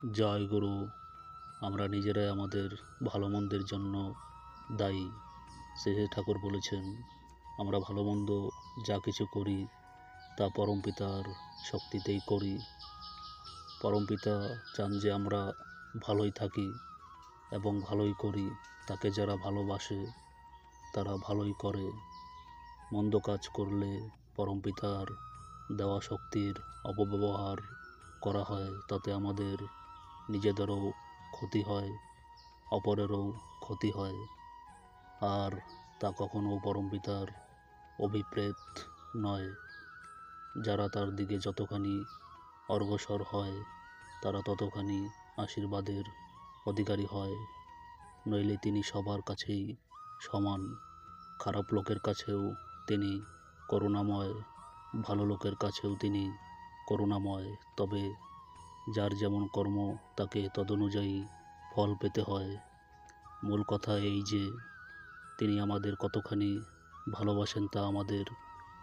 জয় গুরু। আমরা নিজেরাই আমাদের ভালো মন্দের জন্য দায়ী। শেষে ঠাকুর বলেছেন, আমরা ভালো মন্দ যা কিছু করি তা পরমপিতার শক্তিতেই করি। পরমপিতা চান যে আমরা ভালোই থাকি এবং ভালোই করি। তাকে যারা ভালোবাসে তারা ভালোই করে। মন্দ কাজ করলে পরমপিতার দেওয়া শক্তির অপব্যবহার করা হয়, তাতে আমাদের নিজেদেরও ক্ষতি হয়, অপরেরও ক্ষতি হয়। আর তা কখনো পরমপিতার অভিপ্রেত নয়। যারা তার দিকে যতখানি অগ্রসর হয় তারা ততখানি আশীর্বাদের অধিকারী হয়। নইলে তিনি সবার কাছেই সমান। খারাপ লোকের কাছেও তিনি করুণাময়, ভালো লোকের কাছেও তিনি করুণাময়। তবে যার যেমন কর্ম তাকে তদনুযায়ী ফল পেতে হয়। মূল কথা এই যে তিনি আমাদের কতখানি ভালোবাসেন তা আমাদের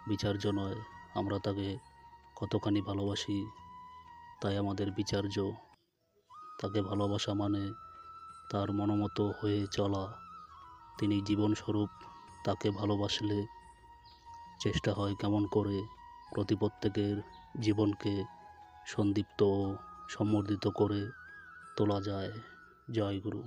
বিচার্য নয়, আমরা তাকে কতখানি ভালোবাসি তাই আমাদের বিচার্য। তাকে ভালোবাসা মানে তার মনোমতো হয়ে চলা। তিনি জীবনস্বরূপ, তাকে ভালোবাসলে চেষ্টা হয় কেমন করে প্রত্যেকের জীবনকে সন্দীপ্ত ও সমৃদ্ধিত করে তোলা যায়। জয় গুরু।